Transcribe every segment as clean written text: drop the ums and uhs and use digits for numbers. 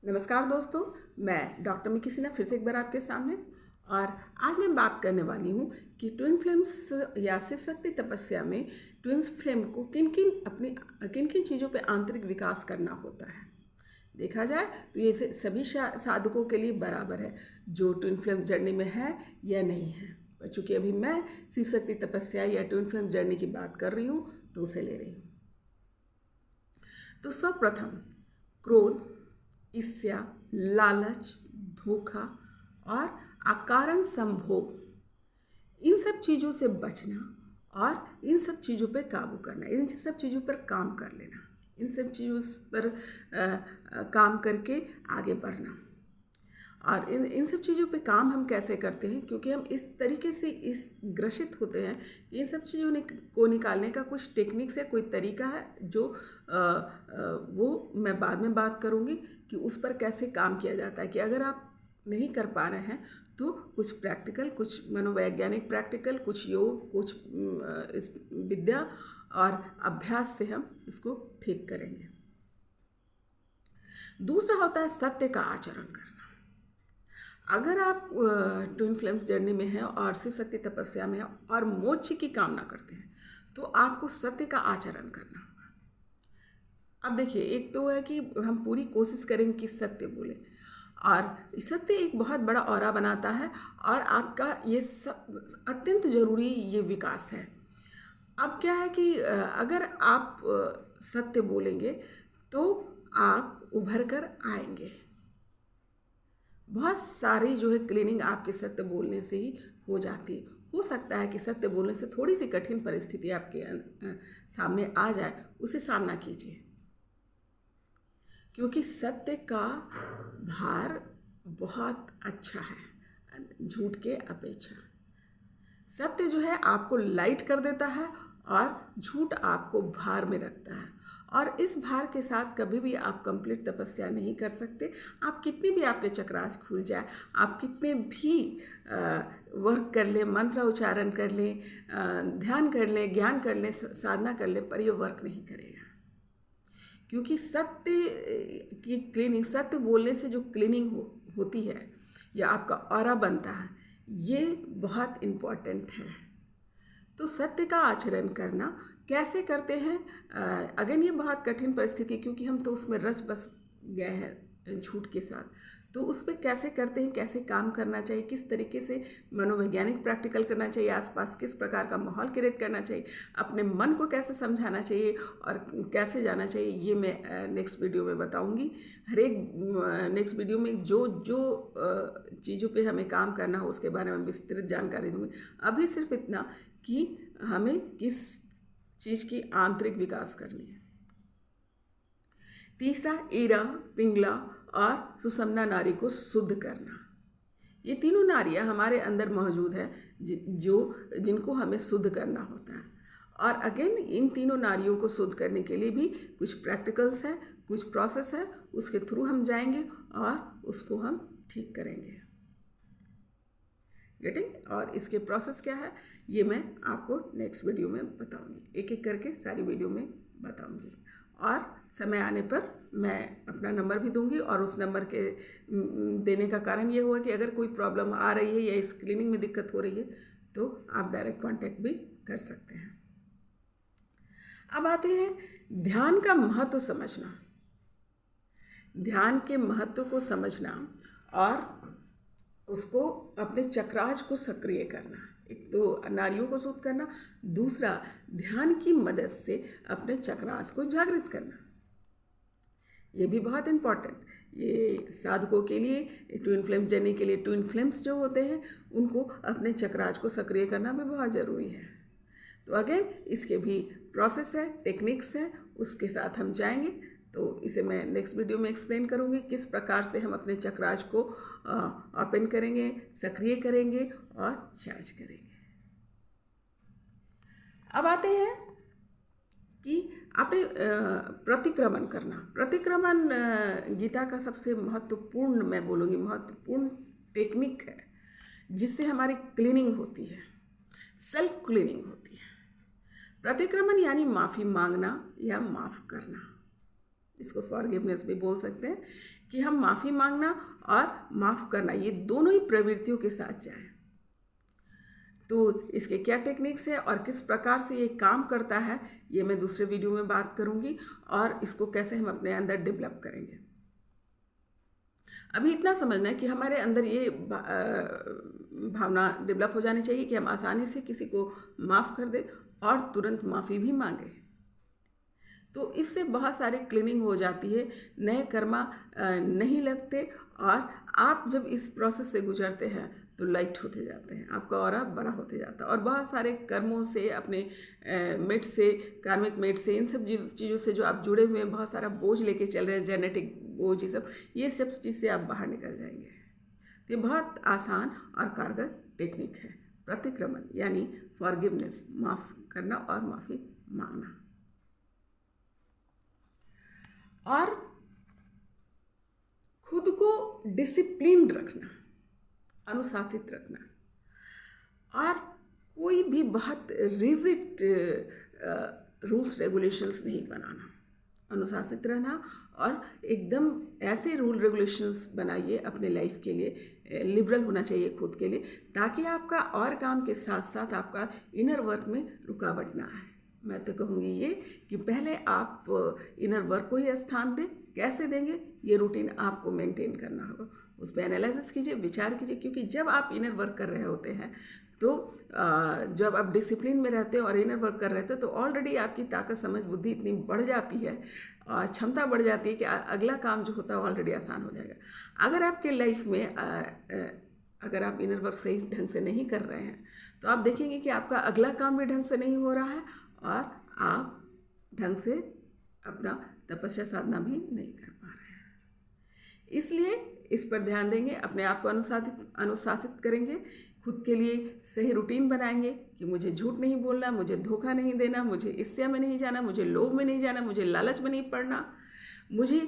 नमस्कार दोस्तों, मैं डॉक्टर मिकी सिन्हा फिर से एक बार आपके सामने। और आज मैं बात करने वाली हूँ कि ट्विन फ्लेम्स या शिव शक्ति तपस्या में ट्विन्स फ्लेम को किन किन चीज़ों पे आंतरिक विकास करना होता है। देखा जाए तो ये सभी साधकों के लिए बराबर है, जो ट्विन फ्लेम जर्नी में है या नहीं है। पर चूँकि अभी मैं शिव शक्ति तपस्या या ट्विन फ्लेम जर्नी की बात कर रही हूँ तो उसे ले रही हूँ। तो सर्वप्रथम क्रोध, ईर्ष्या, लालच, धोखा और अकारण संभोग, इन सब चीज़ों से बचना और इन सब चीज़ों पर काबू करना, इन सब चीज़ों पर काम कर लेना, इन सब चीज़ों पर काम करके आगे बढ़ना। और इन सब चीज़ों पे काम हम कैसे करते हैं, क्योंकि हम इस तरीके से इस ग्रसित होते हैं कि इन सब चीज़ों को निकालने का कुछ टेक्निक्स है, कोई तरीका है जो वो मैं बाद में बात करूँगी कि उस पर कैसे काम किया जाता है। कि अगर आप नहीं कर पा रहे हैं तो कुछ प्रैक्टिकल, कुछ मनोवैज्ञानिक प्रैक्टिकल, कुछ योग, कुछ इस विद्या और अभ्यास से हम इसको ठीक करेंगे। दूसरा होता है सत्य का आचरण करना। अगर आप ट्विन फ्लेम्स जर्नी में हैं और शिव शक्ति तपस्या में हैं और मोक्ष की कामना करते हैं तो आपको सत्य का आचरण करना होगा। अब देखिए, एक तो है कि हम पूरी कोशिश करेंगे कि सत्य बोले, और सत्य एक बहुत बड़ा ऑरा बनाता है और आपका ये सब अत्यंत जरूरी ये विकास है। अब क्या है कि अगर आप सत्य बोलेंगे तो आप उभर कर आएंगे। बहुत सारी जो है क्लीनिंग आपके सत्य बोलने से ही हो जाती है। हो सकता है कि सत्य बोलने से थोड़ी सी कठिन परिस्थिति आपके सामने आ जाए, उसे सामना कीजिए, क्योंकि सत्य का भार बहुत अच्छा है झूठ के अपेक्षा। सत्य जो है आपको लाइट कर देता है और झूठ आपको भार में रखता है, और इस भार के साथ कभी भी आप कंप्लीट तपस्या नहीं कर सकते। आप कितनी भी आपके चक्रास खुल जाए, आप कितने भी वर्क कर लें, मंत्र उच्चारण कर लें, ध्यान कर लें, ज्ञान कर लें, साधना कर लें, पर ये वर्क नहीं करेगा। क्योंकि सत्य की क्लीनिंग, सत्य बोलने से जो क्लीनिंग होती है या आपका ऑरा बनता है, ये बहुत इम्पॉर्टेंट है। तो सत्य का आचरण करना कैसे करते हैं? अगेन ये बहुत कठिन परिस्थिति है, क्योंकि हम तो उसमें रच बस गए हैं झूठ के साथ। तो उस पर कैसे करते हैं, कैसे काम करना चाहिए, किस तरीके से मनोवैज्ञानिक प्रैक्टिकल करना चाहिए, आसपास किस प्रकार का माहौल क्रिएट करना चाहिए, अपने मन को कैसे समझाना चाहिए और कैसे जाना चाहिए, ये मैं नेक्स्ट वीडियो में बताऊंगी। हर एक नेक्स्ट वीडियो में जो जो चीज़ों पे हमें काम करना हो उसके बारे में विस्तृत जानकारी दूंगी। अभी सिर्फ इतना कि हमें किस चीज़ की आंतरिक विकास करनी है। तीसरा, ईरा, पिंगला और सुषुम्ना नाड़ी को शुद्ध करना। ये तीनों नाड़ियाँ हमारे अंदर मौजूद है जिनको हमें शुद्ध करना होता है। और अगेन इन तीनों नाड़ियों को शुद्ध करने के लिए भी कुछ प्रैक्टिकल्स है, कुछ प्रोसेस है, उसके थ्रू हम जाएंगे और उसको हम ठीक करेंगे। गेटिंग? और इसके प्रोसेस क्या है ये मैं आपको नेक्स्ट वीडियो में बताऊंगी, एक एक करके सारी वीडियो में बताऊंगी। और समय आने पर मैं अपना नंबर भी दूंगी, और उस नंबर के देने का कारण ये हुआ कि अगर कोई प्रॉब्लम आ रही है या इस क्लीनिंग में दिक्कत हो रही है तो आप डायरेक्ट कांटेक्ट भी कर सकते हैं। अब आते हैं ध्यान का महत्व समझना। ध्यान के महत्व को समझना और उसको अपने चक्रास को सक्रिय करना। एक तो नाड़ियों को शुद्ध करना, दूसरा ध्यान की मदद से अपने चक्रास को जागृत करना। ये भी बहुत इम्पॉर्टेंट, ये साधकों के लिए, ट्विन फ्लेम जर्नी के लिए, ट्विन फ्लेम्स जो होते हैं उनको अपने चक्रास को सक्रिय करना भी बहुत ज़रूरी है। तो अगेन इसके भी प्रोसेस है, टेक्निक्स है, उसके साथ हम जाएंगे। तो इसे मैं नेक्स्ट वीडियो में एक्सप्लेन करूँगी किस प्रकार से हम अपने चक्रास को ओपन करेंगे, सक्रिय करेंगे और चार्ज करेंगे। अब आते हैं कि आपने प्रतिक्रमण करना। प्रतिक्रमण गीता का सबसे महत्वपूर्ण, मैं बोलूँगी महत्वपूर्ण टेक्निक है, जिससे हमारी क्लीनिंग होती है, सेल्फ क्लीनिंग होती है। प्रतिक्रमण यानी माफ़ी मांगना या माफ़ करना। इसको फॉरगिवनेस भी बोल सकते हैं, कि हम माफ़ी मांगना और माफ़ करना, ये दोनों ही प्रवृत्तियों के साथ जाएं। तो इसके क्या टेक्निक्स है और किस प्रकार से ये काम करता है, ये मैं दूसरे वीडियो में बात करूँगी, और इसको कैसे हम अपने अंदर डेवलप करेंगे। अभी इतना समझना है कि हमारे अंदर ये भावना डेवलप हो जानी चाहिए कि हम आसानी से किसी को माफ़ कर दें और तुरंत माफ़ी भी मांगें। तो इससे बहुत सारे क्लीनिंग हो जाती है, नए कर्मा नहीं लगते, और आप जब इस प्रोसेस से गुजरते हैं तो लाइट होते जाते हैं, आपका ऑरा बड़ा होते जाता है, और बहुत सारे कर्मों से, अपने मेट से, कार्मिक मेट से, इन सब चीज़ों से जो आप जुड़े हुए हैं, बहुत सारा बोझ लेके चल रहे हैं, जेनेटिक बोझ, ये सब चीज़ से आप बाहर निकल जाएंगे। तो ये बहुत आसान और कारगर टेक्निक है, प्रतिक्रमण यानी फॉरगिवनेस, माफ़ करना और माफ़ी मांगना। और खुद को डिसिप्लिन्ड रखना, अनुशासित रखना, और कोई भी बहुत रिजिड रूल्स रेगुलेशंस नहीं बनाना, अनुशासित रहना, और एकदम ऐसे रूल रेगुलेशंस बनाइए अपने लाइफ के लिए, लिबरल होना चाहिए खुद के लिए, ताकि आपका और काम के साथ साथ आपका इनर वर्क में रुकावट ना आए। मैं तो कहूँगी ये कि पहले आप इनर वर्क को ही स्थान दें। कैसे देंगे, ये रूटीन आपको मेंटेन करना होगा, उस पर एनालिसिस कीजिए, विचार कीजिए, क्योंकि जब आप इनर वर्क कर रहे होते हैं तो जब आप डिसिप्लिन में रहते हैं और इनर वर्क कर रहे थे, तो ऑलरेडी आपकी ताकत, समझ, बुद्धि इतनी बढ़ जाती है, और क्षमता बढ़ जाती है कि अगला काम जो होता है ऑलरेडी आसान हो जाएगा। अगर आपके लाइफ में अगर आप इनर वर्क सही ढंग से नहीं कर रहे हैं, तो आप देखेंगे कि आपका अगला काम भी ढंग से नहीं हो रहा है, और आप ढंग से अपना तपस्या साधना भी नहीं कर पा रहे हैं। इसलिए इस पर ध्यान देंगे, अपने आप को अनुशासित करेंगे, खुद के लिए सही रूटीन बनाएंगे कि मुझे झूठ नहीं बोलना, मुझे धोखा नहीं देना, मुझे ईर्ष्या में नहीं जाना, मुझे लोभ में नहीं जाना, मुझे लालच में नहीं पड़ना, मुझे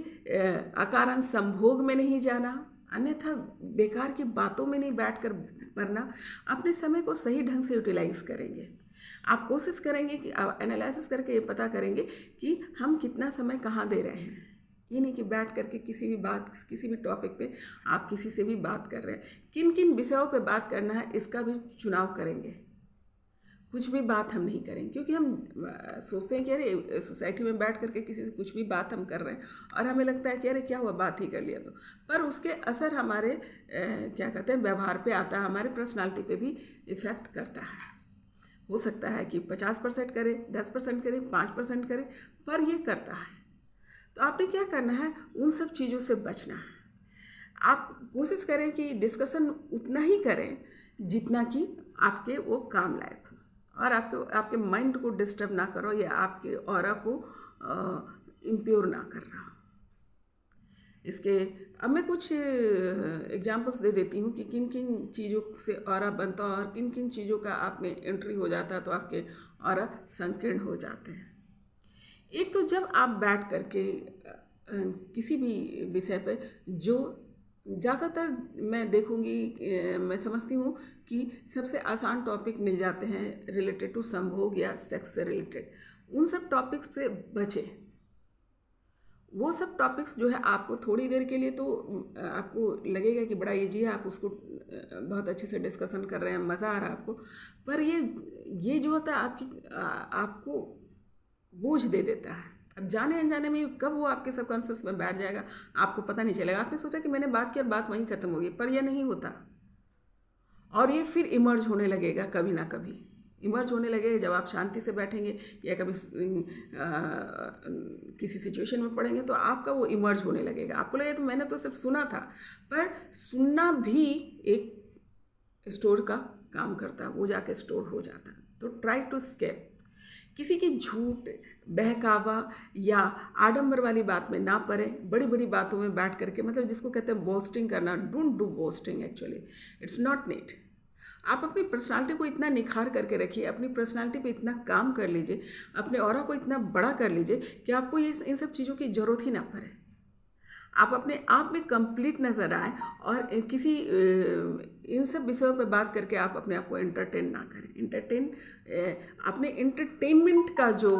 अकारण संभोग में नहीं जाना, अन्यथा बेकार की बातों में नहीं बैठकर पढ़ना। अपने समय को सही ढंग से यूटिलाइज करेंगे। आप कोशिश करेंगे कि एनालिसिस करके ये पता करेंगे कि हम कितना समय कहाँ दे रहे हैं। ये नहीं कि बैठ करके किसी भी बात, किसी भी टॉपिक पे आप किसी से भी बात कर रहे हैं, किन किन विषयों पे बात करना है इसका भी चुनाव करेंगे। कुछ भी बात हम नहीं करेंगे, क्योंकि हम सोचते हैं कि अरे सोसाइटी में बैठ करके किसी से कुछ भी बात हम कर रहे हैं और हमें लगता है कि अरे क्या हुआ, बात ही कर लिया तो, पर उसके असर हमारे क्या कहते हैं व्यवहार पे आता है, हमारे पर्सनालिटी पे भी इफ़ेक्ट करता है। हो सकता है कि 50% करे, 10% करे, 5% करे, पर ये करता है। तो आपने क्या करना है, उन सब चीज़ों से बचना है। आप कोशिश करें कि डिस्कशन उतना ही करें जितना कि आपके वो काम लायक हो, और आपके माइंड को डिस्टर्ब ना करो, या आपके ऑरा को इम्प्योर ना कर रहा हो। इसके अब मैं कुछ एग्जांपल्स दे देती हूँ कि किन किन चीज़ों से ऑरा बनता है और किन किन चीज़ों का आप में एंट्री हो जाता है तो आपके ऑरा संकीर्ण हो जाते हैं। एक तो जब आप बैठ करके किसी भी विषय पे, जो ज़्यादातर मैं देखूंगी, मैं समझती हूँ कि सबसे आसान टॉपिक मिल जाते हैं रिलेटेड टू संभोग या सेक्स से रिलेटेड, उन सब टॉपिक्स से बचें। वो सब टॉपिक्स जो है आपको थोड़ी देर के लिए तो आपको लगेगा कि बड़ा इजी है, आप उसको बहुत अच्छे से डिस्कशन कर रहे हैं, मज़ा आ रहा है आपको, पर ये जो होता है आपको बोझ दे देता है। अब जाने अनजाने में कब वो आपके सबकॉन्शियस में बैठ जाएगा आपको पता नहीं चलेगा। आपने सोचा कि मैंने बात की और बात वहीं ख़त्म होगी, पर यह नहीं होता, और ये फिर इमर्ज होने लगेगा, कभी ना कभी इमर्ज होने लगेगा जब आप शांति से बैठेंगे या कभी किसी सिचुएशन में पड़ेंगे तो आपका वो इमर्ज होने लगेगा। आपको लगेगा तो मैंने तो सिर्फ सुना था, पर सुनना भी एक स्टोर का काम करता है, वो जाके स्टोर हो जाता है। तो ट्राई टू स्केप, किसी की झूठ, बहकावा या आडंबर वाली बात में ना पड़े, बड़ी बड़ी बातों में बैठ करके, मतलब जिसको कहते हैं बोस्टिंग करना। Don't do boasting, actually it's not need. आप अपनी पर्सनालिटी को इतना निखार करके रखिए, अपनी पर्सनालिटी पे इतना काम कर लीजिए, अपने ऑरा को इतना बड़ा कर लीजिए कि आपको इन सब चीज़ों की ज़रूरत ही ना पड़े। आप अपने आप में कंप्लीट नज़र आए और किसी इन सब विषयों पे बात करके आप अपने आप को एंटरटेन ना करें। अपने एंटरटेनमेंट का जो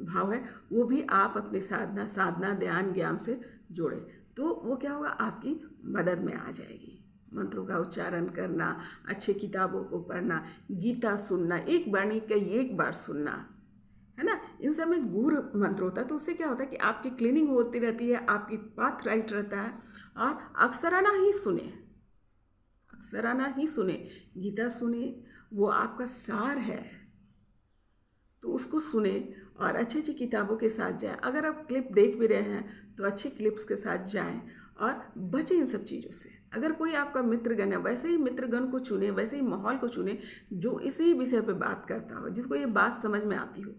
भाव है वो भी आप अपनी साधना ध्यान ज्ञान से जोड़ें, तो वो क्या होगा, आपकी मदद में आ जाएगी। मंत्रों का उच्चारण करना, अच्छे किताबों को पढ़ना, गीता सुनना, एक बार नहीं कई एक बार सुनना, है ना। इन सब में गूढ़ मंत्र होता है, तो उससे क्या होता है कि आपकी क्लीनिंग होती रहती है, आपकी पाथ राइट रहता है। और अक्सराना ही सुने, अक्सराना ही सुने, गीता सुने, वो आपका सार है, तो उसको सुने और अच्छी अच्छी किताबों के साथ जाएं। अगर आप क्लिप देख भी रहे हैं तो अच्छी क्लिप्स के साथ जाएं और बचें इन सब चीज़ों से। अगर कोई आपका मित्रगण है, वैसे ही मित्रगण को चुने, वैसे ही माहौल को चुने जो इसी विषय पे बात करता हो, जिसको ये बात समझ में आती हो,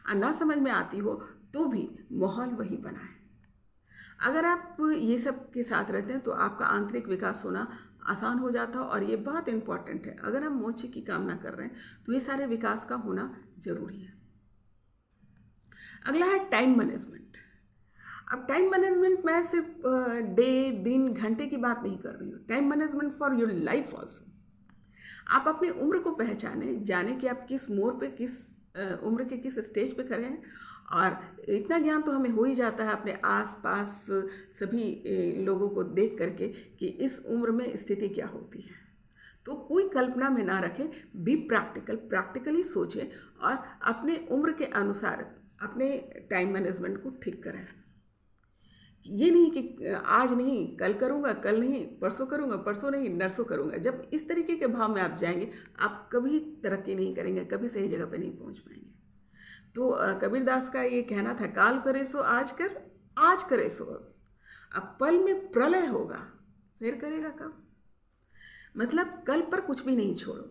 और ना समझ में आती हो तो भी माहौल वही बनाए। अगर आप ये सब के साथ रहते हैं तो आपका आंतरिक विकास होना आसान हो जाता है, और ये बहुत इम्पॉर्टेंट है। अगर हम मोक्ष की कामना कर रहे हैं तो ये सारे विकास का होना जरूरी है। अगला है टाइम मैनेजमेंट। अब टाइम मैनेजमेंट मैं सिर्फ डे, दिन, घंटे की बात नहीं कर रही हूँ, time management for your life also. आप अपनी उम्र को पहचाने, जाने कि आप किस मोड़ पे, किस उम्र के किस स्टेज पे खड़े हैं। और इतना ज्ञान तो हमें हो ही जाता है अपने आसपास सभी लोगों को देख करके कि इस उम्र में स्थिति क्या होती है। तो कोई कल्पना में ना रखें, बी प्रैक्टिकल, प्रैक्टिकली सोचें और अपने उम्र के अनुसार अपने टाइम मैनेजमेंट को ठीक करें। ये नहीं कि आज नहीं कल करूँगा, कल नहीं परसों करूँगा, परसों नहीं नरसों करूँगा। जब इस तरीके के भाव में आप जाएंगे, आप कभी तरक्की नहीं करेंगे, कभी सही जगह पे नहीं पहुँच पाएंगे। तो कबीर दास का ये कहना था, काल करे सो आज कर, आज करे सो अब पल में प्रलय होगा, फिर करेगा कब। मतलब कल पर कुछ भी नहीं छोड़ो,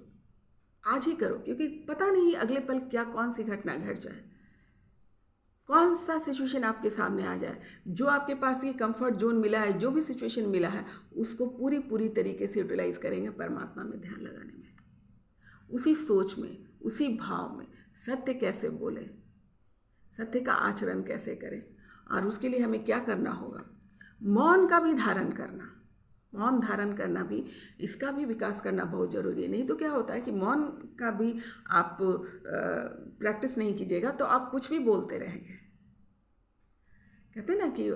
आज ही करो, क्योंकि पता नहीं अगले पल क्या कौन सी घटना घट जाए, कौन सा सिचुएशन आपके सामने आ जाए। जो आपके पास ये कंफर्ट जोन मिला है, जो भी सिचुएशन मिला है, उसको पूरी तरीके से यूटिलाइज करेंगे परमात्मा में ध्यान लगाने में, उसी सोच में, उसी भाव में। सत्य कैसे बोले, सत्य का आचरण कैसे करें, और उसके लिए हमें क्या करना होगा। मौन का भी धारण करना, मौन धारण करना भी, इसका भी विकास करना बहुत ज़रूरी है। नहीं तो क्या होता है कि मौन का भी आप प्रैक्टिस नहीं कीजिएगा तो आप कुछ भी बोलते रहेंगे। कहते हैं ना कि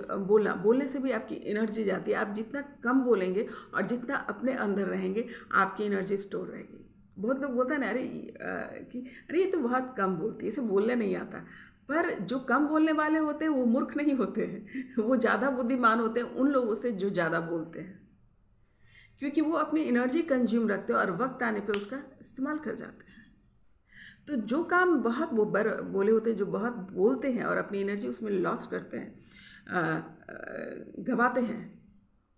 बोलने से भी आपकी एनर्जी जाती है। आप जितना कम बोलेंगे और जितना अपने अंदर रहेंगे, आपकी एनर्जी स्टोर रहेगी। बहुत लोग बोलते हैं ना, अरे ये तो बहुत कम बोलती है, इसे बोलने नहीं आता। पर जो कम बोलने वाले होते हैं वो मूर्ख नहीं होते हैं, वो ज़्यादा बुद्धिमान होते हैं उन लोगों से जो ज़्यादा बोलते हैं, क्योंकि वो अपनी एनर्जी कंज्यूम रखते हैं और वक्त आने पे उसका इस्तेमाल कर जाते हैं। तो जो काम बहुत बोले होते हैं, जो बहुत बोलते हैं और अपनी एनर्जी उसमें लॉस करते हैं, गवाते हैं,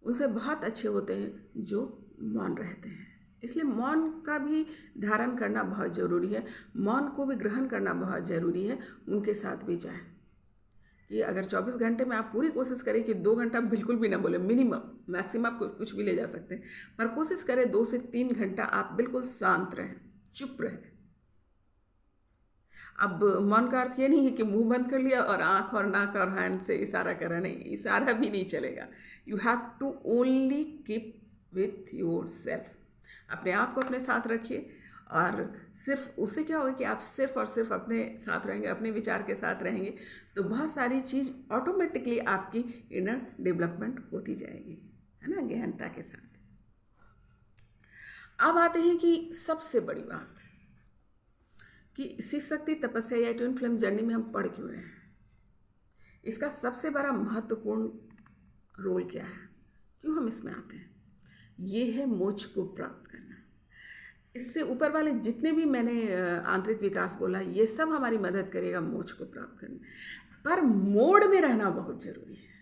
उनसे बहुत अच्छे होते हैं जो मौन रहते हैं। इसलिए मौन का भी धारण करना बहुत ज़रूरी है, मौन को भी ग्रहण करना बहुत ज़रूरी है। उनके साथ भी जाएं कि अगर 24 घंटे में आप पूरी कोशिश करें कि 2 घंटा बिल्कुल भी ना बोले, मिनिमम, मैक्सिमम आप कुछ भी ले जा सकते हैं, पर कोशिश करें 2 से 3 घंटा आप बिल्कुल शांत रहें, चुप रहें। अब मौन का अर्थ ये नहीं है कि मुंह बंद कर लिया और आँख और नाक और हैंड से इशारा करा, नहीं, इशारा भी नहीं चलेगा। You have to only keep with yourself, अपने आप को अपने साथ रखिए, और सिर्फ उससे क्या होगा कि आप सिर्फ और सिर्फ अपने साथ रहेंगे, अपने विचार के साथ रहेंगे, तो बहुत सारी चीज़ ऑटोमेटिकली आपकी इनर डेवलपमेंट होती जाएगी, है ना, गहनता के साथ। अब आते हैं कि सबसे बड़ी बात कि शिव शक्ति तपस्या या ट्विन फ्लेम जर्नी में हम पढ़ क्यों रहे हैं, इसका सबसे बड़ा महत्वपूर्ण रोल क्या है, क्यों हम इसमें आते हैं। ये है मोक्ष को प्राप्त करना। इससे ऊपर वाले जितने भी मैंने आंतरिक विकास बोला, ये सब हमारी मदद करेगा मोक्ष को प्राप्त करने, पर मोड में रहना बहुत ज़रूरी है।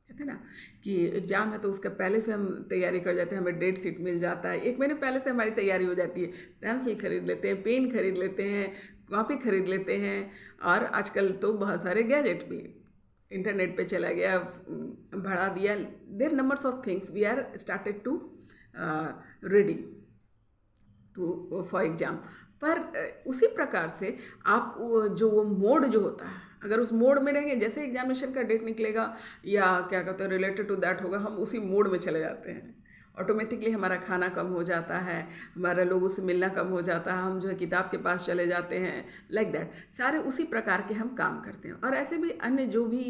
कहते हैं ना कि एग्ज़ाम है तो उसका पहले से हम तैयारी कर जाते हैं, हमें डेट शीट मिल जाता है, 1 महीने पहले से हमारी तैयारी हो जाती है, पेंसिल खरीद लेते हैं, पेन खरीद लेते हैं, कॉपी खरीद लेते हैं, और आजकल तो बहुत सारे गैजेट भी, इंटरनेट पे चला गया, बढ़ा दिया, there numbers of things we are started to reading to for exam. पर उसी प्रकार से आप जो वो मोड जो होता है, अगर उस मोड में रहेंगे, जैसे एग्जामिनेशन का डेट निकलेगा या क्या कहते हैं रिलेटेड टू दैट होगा, हम उसी मोड में चले जाते हैं। ऑटोमेटिकली हमारा खाना कम हो जाता है, हमारा लोगों से मिलना कम हो जाता है, हम जो है किताब के पास चले जाते हैं, लाइक दैट। सारे उसी प्रकार के हम काम करते हैं। और ऐसे भी अन्य जो भी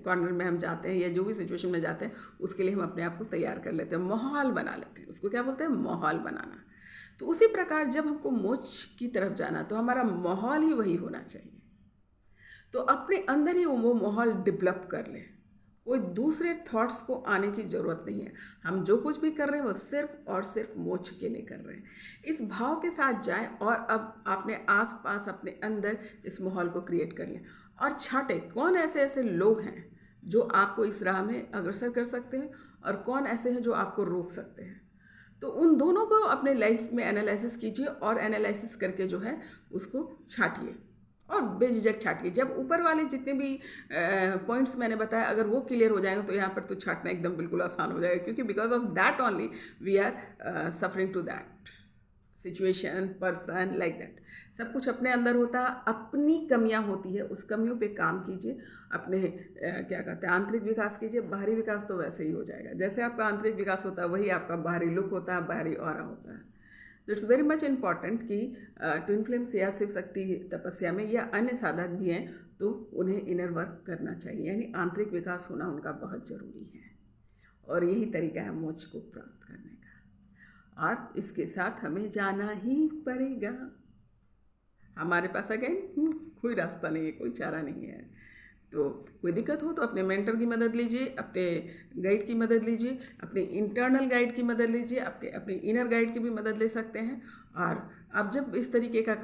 कॉर्नर में हम जाते हैं या जो भी सिचुएशन में जाते हैं, उसके लिए हम अपने आप को तैयार कर लेते हैं, माहौल बना लेते हैं। उसको क्या बोलते हैं? माहौल बनाना। तो उसी प्रकार जब हमको मोक्ष की तरफ जाना, तो हमारा माहौल ही वही होना चाहिए। तो अपने अंदर ही वो माहौल डेवलप कर लें। कोई दूसरे थॉट्स को आने की ज़रूरत नहीं है। हम जो कुछ भी कर रहे हैं वो सिर्फ और सिर्फ मोक्ष के लिए कर रहे हैं। इस भाव के साथ जाएं और अब अपने आसपास अपने अंदर इस माहौल को क्रिएट कर लें और छांटें कौन ऐसे ऐसे लोग हैं जो आपको इस राह में अग्रसर कर सकते हैं और कौन ऐसे हैं जो आपको रोक सकते हैं। तो उन दोनों को अपने लाइफ में एनालिसिस कीजिए और एनालिसिस करके जो है उसको छांटिए और बेझिझक छाटिए। जब ऊपर वाले जितने भी पॉइंट्स मैंने बताया अगर वो क्लियर हो जाएगा तो यहाँ पर तो छाटना एकदम बिल्कुल आसान हो जाएगा, क्योंकि because of that only we are suffering to that situation, person, like that. सब कुछ अपने अंदर होता है, अपनी कमियां होती है, उस कमियों पे काम कीजिए, अपने क्या कहते हैं आंतरिक विकास कीजिए। बाहरी विकास तो वैसे ही हो जाएगा, जैसे आपका आंतरिक विकास होता है वही आपका बाहरी लुक होता है, बाहरी ऑरा होता है। इट्स वेरी मच इम्पॉर्टेंट कि ट्विन फ्लेम्स या शिव शक्ति तपस्या में या अन्य साधक भी हैं तो उन्हें इनर वर्क करना चाहिए, यानी आंतरिक विकास होना उनका बहुत ज़रूरी है। और यही तरीका है मोक्ष को प्राप्त करने का। और इसके साथ हमें जाना ही पड़ेगा। हमारे पास अगेन कोई रास्ता नहीं है, कोई चारा नहीं है। तो कोई दिक्कत हो तो अपने मेंटर की मदद लीजिए, अपने गाइड की मदद लीजिए, अपने इंटरनल गाइड की मदद लीजिए, अपने इनर गाइड की भी मदद ले सकते हैं। और आप जब इस तरीके का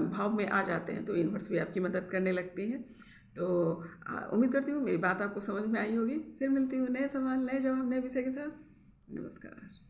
भाव में आ जाते हैं तो यूनिवर्स भी आपकी मदद करने लगती है। तो उम्मीद करती हूँ मेरी बात आपको समझ में आई होगी। फिर मिलती हूँ नए सवाल, नए जवाब, नए विषय के साथ। नमस्कार।